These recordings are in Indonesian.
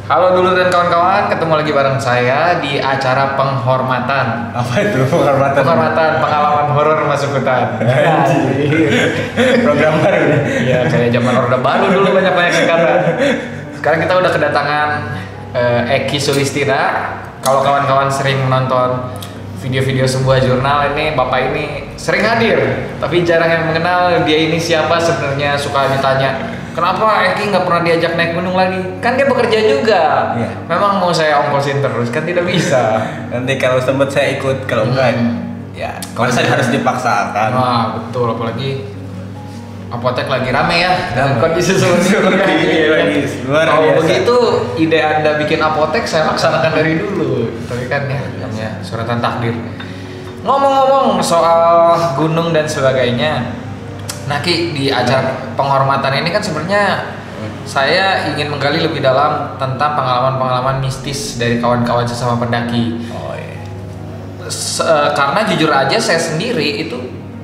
Halo dulu dan kawan-kawan, ketemu lagi bareng saya di acara penghormatan. Apa itu penghormatan? Penghormatan pengalaman horor masuk hutan. Program baru nih. Iya, kayak zaman Orde Baru dulu banyak-banyak singkatan. Sekarang kita udah kedatangan Eki Sulistira. Kalau kawan-kawan sering menonton video-video sebuah jurnal, ini bapak ini sering hadir, tapi jarang yang mengenal dia ini siapa sebenarnya. Suka ditanya, kenapa Eki nggak pernah diajak naik gunung lagi? Kan dia bekerja juga. Iya. Memang mau saya ongkosin terus kan tidak bisa. Nanti kalau sempet saya ikut, kalau enggak ya kalau saya harus dipaksakan. Wah betul, apalagi apotek lagi rame ya. Rame. Kondisi seperti ini. Lagi luar Kalau biasa. begitu ide Anda bikin apotek saya laksanakan dari dulu. Tapi kan ya namanya suratan takdir. Ngomong-ngomong soal gunung dan sebagainya, nah Ki, di acara penghormatan ini kan sebenarnya saya ingin menggali lebih dalam tentang pengalaman-pengalaman mistis dari kawan-kawan sesama pendaki. Oh iya. Karena jujur aja saya sendiri itu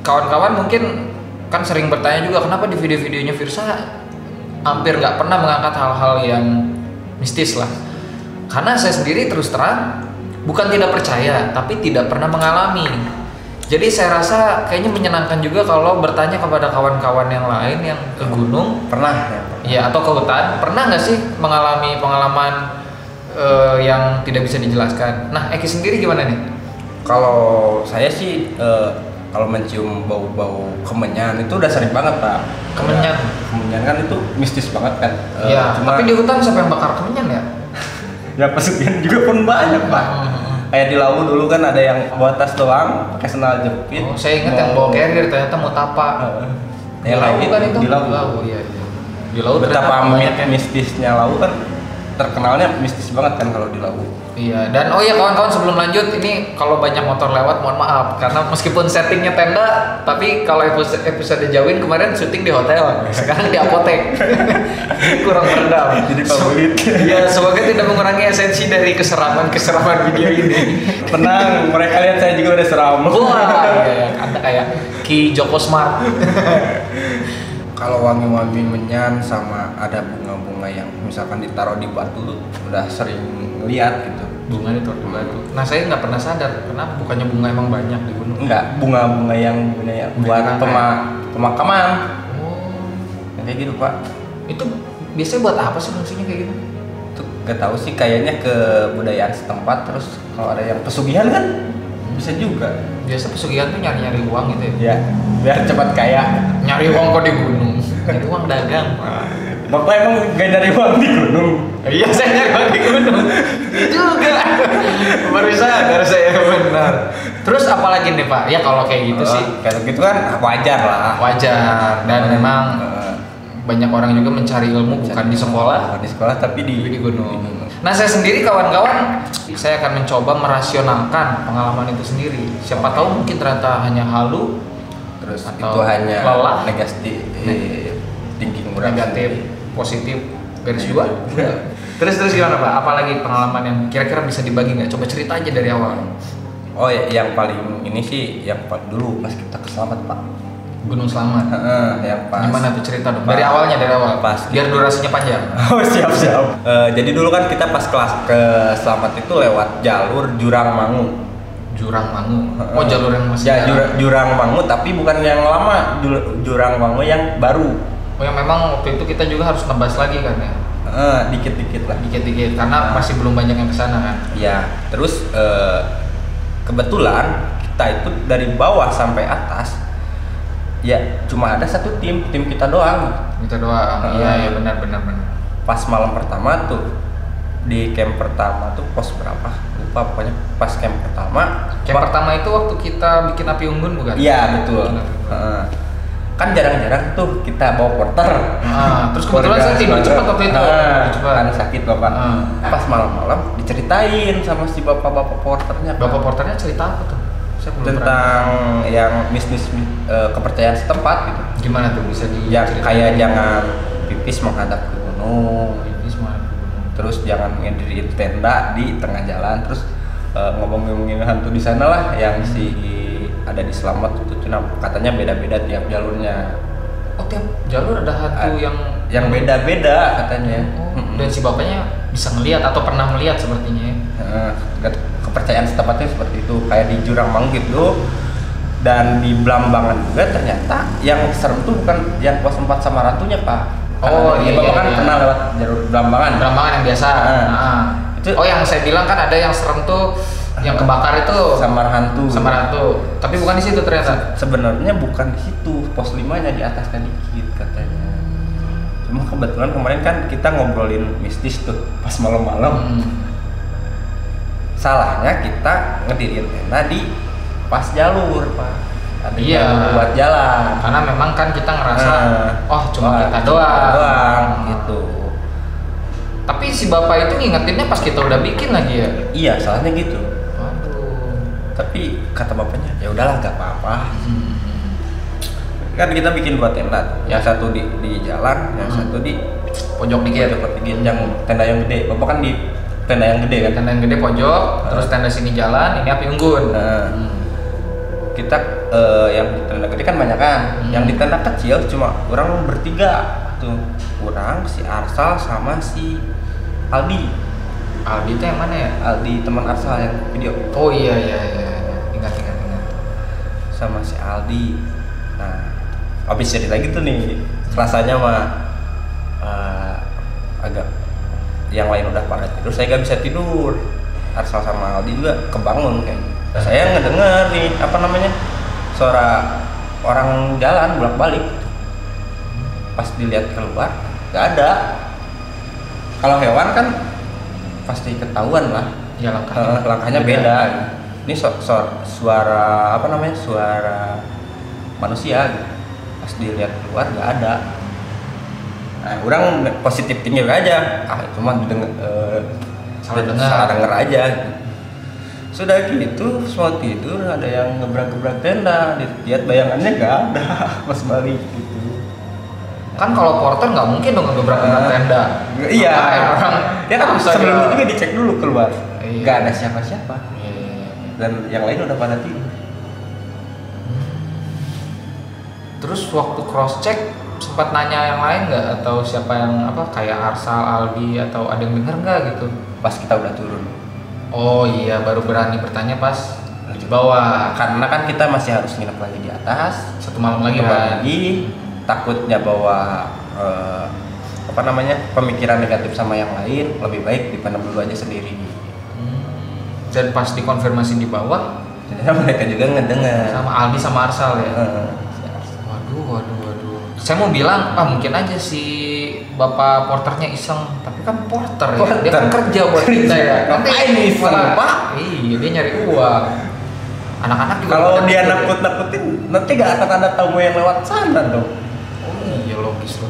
kawan-kawan mungkin kan sering bertanya juga kenapa di video-videonya Firsa hampir nggak pernah mengangkat hal-hal yang mistis lah. Karena saya sendiri terus terang bukan tidak percaya, tapi tidak pernah mengalami. Jadi saya rasa kayaknya menyenangkan juga kalau bertanya kepada kawan-kawan yang lain yang ke gunung, Pernah ya? ya atau ke hutan, pernah nggak sih mengalami pengalaman yang tidak bisa dijelaskan. Nah, Eki sendiri gimana nih? Kalau saya sih kalau mencium bau-bau kemenyan itu udah sering banget, Pak. Kemenyan? Kemenyan kan itu mistis banget kan. Ya, tapi di hutan siapa yang bakar kemenyan ya? Ya pesugihan juga pun banyak, Pak. Kayak di Lawu dulu kan ada yang bawa tas doang pakai sendal jepit. Oh, saya ingat yang bawa carrier ternyata mau tapak. Di Lawu kan itu? Di Lawu. Iya. Di Lawu Betapa ternyata banyak yang mistisnya Lawu kan, terkenalnya mistis banget kan kalau di Lawu. Iya, dan oh ya kawan-kawan sebelum lanjut ini kalau banyak motor lewat mohon maaf karena meskipun settingnya tenda, tapi kalau episode Jawin kemarin syuting di hotel, sekarang di apotek. Kurang meredam. Jadi favorit. Iya, semoga tidak mengurangi esensi dari keseraman video ini. Tenang, mereka lihat saya juga udah seram. Wah, iya, Anda kayak Ki Joko Smart. Kalau wangi-wangi menyan sama ada bunga-bunga yang misalkan ditaruh di batu tuh udah sering lihat gitu. Bunga itu di batu. Nah, saya nggak pernah sadar kenapa bukannya bunga emang banyak di gunung. Enggak, bunga-bunga yang gunanya buat pemakaman. Oh, Yang kayak gitu, Pak. itu biasanya buat apa sih fungsinya kayak gitu? Itu gak tahu sih, kayaknya kebudayaan setempat. Terus kalau ada yang pesugihan kan bisa juga. Biasa pesugihan tuh nyari-nyari uang gitu ya. Ya, biar cepat kaya. Nyari uang kok di gunung. Nyari uang dagang. Bapak emang gak nyari uang di gunung? Iya, saya nyari uang di gunung. Iya juga. Baru sadar saya benar. Terus apalagi nih Pak? Ya kalau kayak gitu sih Kayak gitu kan wajar lah. wajar dan memang banyak orang juga mencari ilmu bukan di sekolah, Bukan di sekolah tapi di gunung. Nah, saya sendiri kawan-kawan, saya akan mencoba merasionalkan pengalaman itu sendiri. Siapa tahu mungkin ternyata hanya halu, Terus atau itu hanya lelah. negatif thinking negatif, positif, garis dua. Terus gimana Pak? Apalagi pengalaman yang kira-kira bisa dibagi nggak? Coba cerita aja dari awal. Oh ya, yang paling ini sih yang dulu pas kita ke Slamet, Pak. Gunung Selamat. Yang pas. Gimana tuh cerita dong? Dari awalnya, dari awal. Pas. Biar durasinya panjang. Oh siap. Jadi dulu kan kita pas kelas ke Slamet itu lewat jalur Jurang Mangu. Jurang Mangu. Oh, jalur yang masih Ya, Jurang Mangu tapi bukan yang lama, Jurang Mangu yang baru. Oh, yang memang waktu itu kita juga harus nebas lagi kan ya? Dikit-dikit lah. Dikit-dikit, karena masih belum banyak yang kesana kan? Ya, terus kebetulan kita itu dari bawah sampai atas ya cuma ada satu tim kita doang. Kita doang. Iya, benar. Pas malam pertama tuh di camp pertama tuh pos berapa? Lupa pokoknya pas camp pertama. Camp pertama itu waktu kita bikin api unggun bukan? Iya, betul. Bikin api unggun. Kan jarang-jarang tuh kita bawa porter. Terus kebetulan saya tidur cepat waktu itu. Cepat. Kan sakit Bapak. Pas malam-malam diceritain sama si bapak-bapak porternya. Pak. Bapak porternya cerita apa tuh? Saya belum Tentang yang bisnis kepercayaan setempat gitu. Gimana tuh bisa Ya diceritain? kayak jangan pipis menghadap ke gunung. Ini semua Terus jangan ngediriin tenda di tengah jalan. Terus ngomongin hantu di sana lah yang si ada di Slamet itu katanya beda-beda tiap jalurnya. Oh, tiap jalur ada hantu yang yang beda-beda katanya. Dan si bapaknya bisa ngelihat atau pernah melihat sepertinya ya. Kepercayaan setempatnya seperti itu, kayak di Jurang Manggit tuh dan di Blambangan juga ternyata yang serem tuh bukan yang pos 4 sama ratunya Pak. Oh iya, Bapak kan iya. pernah lewat jalur Blambangan. Blambangan yang biasa. Itu yang saya bilang kan ada yang serem tuh yang kebakar itu Samar Hantu. Tapi bukan di situ ternyata. Sebenarnya bukan di situ, pos 5-nya di atasnya dikit katanya. Cuma kebetulan kemarin kan kita ngobrolin mistis tuh pas malam-malam. Salahnya kita ngedirin tenda di pas jalur Pak. Ada jalur buat jalan. Karena memang kan kita ngerasa cuma kita doang gitu. Tapi si bapak itu ngingetinnya pas kita udah bikin lagi ya. Iya, salahnya gitu. Waduh. Tapi kata bapaknya ya udahlah nggak apa-apa. Kan kita bikin 2 tenda, yang satu di jalan, yang satu di pojok dikit. Yang tenda yang gede. Bapak kan di tenda yang gede kan? Tenda yang gede pojok, terus tenda sini jalan, ini api unggun. Kita yang di tenda gede kan banyak kan, yang di tenda kecil cuma orang bertiga tuh, orang si Arsal sama si Aldi. Aldi itu yang mana ya? Aldi teman Arsal yang video. Oh iya, ingat. Sama si Aldi. Nah, habis cerita gitu nih, rasanya mah agak yang lain udah pada tidur, saya gak bisa tidur. Arsal sama Aldi juga kebangun kayaknya. Saya ngedenger nih suara orang jalan bolak-balik. Pas dilihat keluar nggak ada. Kalau hewan kan pasti ketahuan lah. Ya langkahnya beda. Ini suara suara manusia. Pas dilihat keluar nggak ada. Nah, orang positif tinggi aja. Cuma salah denger aja. Sudah gitu, semua tidur, ada yang ngebrak-gebrak tenda, lihat bayangannya nggak ada pas balik gitu. Kan kalau porter nggak mungkin dong ngebrak-gebrak tenda. Iya. Orang ya kan sebelum itu juga dicek dulu keluar, nggak ada siapa-siapa. Dan yang lain udah pada tidur. Terus waktu cross check sempat nanya yang lain nggak, atau siapa yang kayak Arsal, Aldi, atau ada yang denger nggak gitu? Pas kita udah turun. Oh iya, baru berani bertanya pas di bawah. Karena kan kita masih harus nginep lagi di atas. 1 malam lagi kan. Takutnya bawa pemikiran negatif sama yang lain, lebih baik dipendam dulu aja sendiri. Dan pas dikonfirmasi di bawah, ternyata mereka juga ngedengar. Sama Aldi sama Arsal ya. Waduh. Saya mau bilang, mungkin aja si bapak porternya iseng, tapi kan porter ya, dia kan kerja buat kita ya. Ngapain iseng Pak? Iya, dia nyari uang. Anak-anak juga. Kalau dia nakut-nakutin, nanti gak akan ada tamu yang lewat sana dong. Oh iya, logis.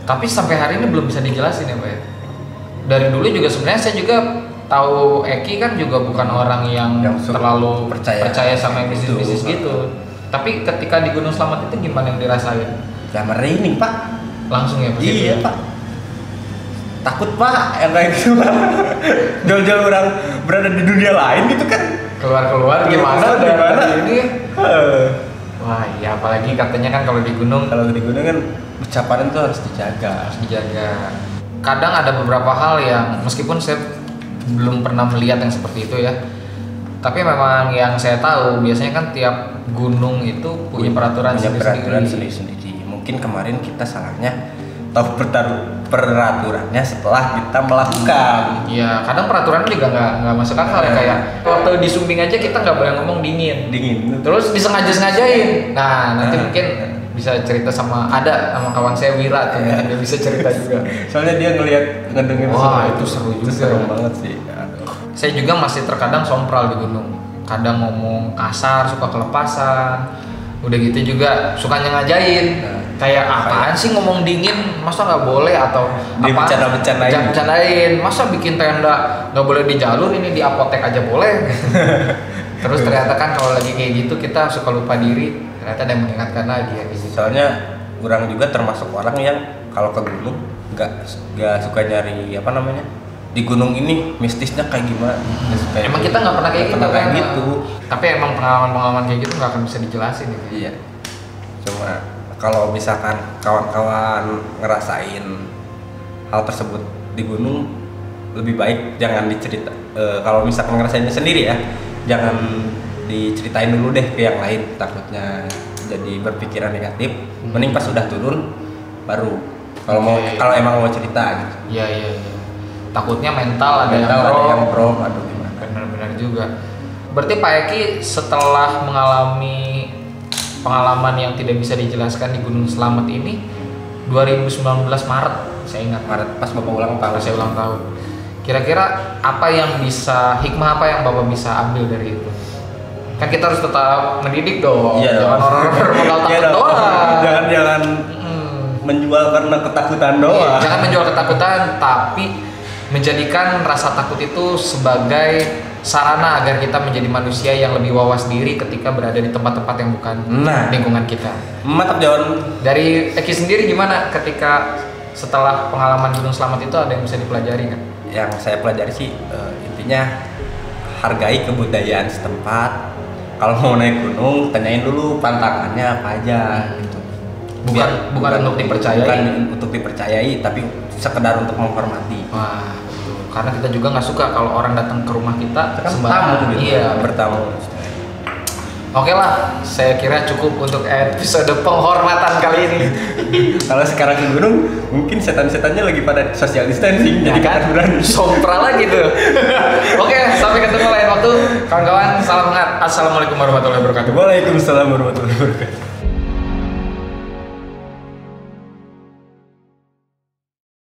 Tapi sampai hari ini belum bisa dijelasin ya Pak ya. Dari dulu juga sebenarnya saya juga tahu Eki kan juga bukan orang yang terlalu percaya sama bisnis gitu. Tapi ketika di Gunung Slamet itu gimana yang dirasain? Ya merinding Pak. Langsung ya Pak? Iya Pak. Takut Pak, yang kayak gitu Pak. Jauh-jauh orang berada di dunia lain gitu kan. Keluar gimana ini? Wah iya, apalagi katanya kan kalau di gunung kan ucapan itu harus dijaga. Kadang ada beberapa hal yang meskipun saya belum pernah melihat yang seperti itu ya, tapi memang yang saya tahu biasanya kan tiap gunung itu punya peraturan sendiri. Mungkin kemarin kita salahnya tahu peraturannya setelah kita melakukan. Iya, kadang peraturan juga nggak masuk akal ya, kayak waktu di Sumbing aja kita nggak boleh ngomong dingin. Terus disengajain. Nah nanti mungkin bisa cerita sama kawan saya Wira tuh, dia bisa cerita juga. Soalnya dia ngedenger. Wah itu seru juga. Seru banget sih. Saya juga masih terkadang sompral di gunung. Kadang ngomong kasar, suka kelepasan. Udah gitu juga suka nyengajain. Kayak apaan sih ngomong dingin, masa nggak boleh, atau bercandain. Masa bikin tenda nggak boleh di jalur, ini di apotek aja boleh. Terus ternyata kan kalau lagi kayak gitu kita suka lupa diri. Ternyata ada yang mengingatkan lagi ya. Soalnya orang juga termasuk orang yang kalau ke gunung nggak suka nyari di gunung ini mistisnya kayak gimana. Emang kita nggak pernah kayak gitu. Gitu. Tapi emang pengalaman kayak gitu nggak akan bisa dijelasin ya. Iya. Cuma kalau misalkan kawan-kawan ngerasain hal tersebut di gunung, lebih baik jangan dicerita. Kalau misalkan ngerasainnya sendiri ya, jangan diceritain dulu deh ke yang lain, takutnya jadi berpikiran negatif. Mending pas udah turun baru kalau emang mau cerita gitu. Iya. Takutnya mental ada yang drop, aduh gimana. Benar-benar juga. Berarti Pak Eki setelah mengalami pengalaman yang tidak bisa dijelaskan di Gunung Slamet ini 2019 Maret, saya ingat Maret pas Bapak ulang tahun. saya ulang tahun. Kira-kira apa yang bisa, hikmah apa yang Bapak bisa ambil dari itu? Kan kita harus tetap mendidik dong. Iya, jangan orang-orang modal takut doang. Jangan menjual karena ketakutan doang. Iya, jangan menjual ketakutan, tapi menjadikan rasa takut itu sebagai sarana agar kita menjadi manusia yang lebih wawas diri ketika berada di tempat-tempat yang bukan lingkungan kita. Mantap John. Dari Eki sendiri gimana ketika setelah pengalaman Gunung Slamet itu, ada yang bisa dipelajari kan? Yang saya pelajari sih intinya hargai kebudayaan setempat. Kalau mau naik gunung, tanyain dulu pantangannya apa aja gitu. Bukan untuk dipercayai. Bukan untuk dipercayai, tapi sekedar untuk menghormati. Wah, betul. Karena kita juga nggak suka kalau orang datang ke rumah kita sembarangan gitu. Iya, bertamu. Oke lah, saya kira cukup untuk episode penghormatan kali ini. Kalau sekarang ke gunung, mungkin setan-setannya lagi pada social distancing, jadi kan berani. Sompra lagi tuh. Oke, sampai ketemu lain waktu. Kawan-kawan, salam hangat. Assalamualaikum warahmatullahi wabarakatuh. Waalaikumsalam warahmatullahi wabarakatuh.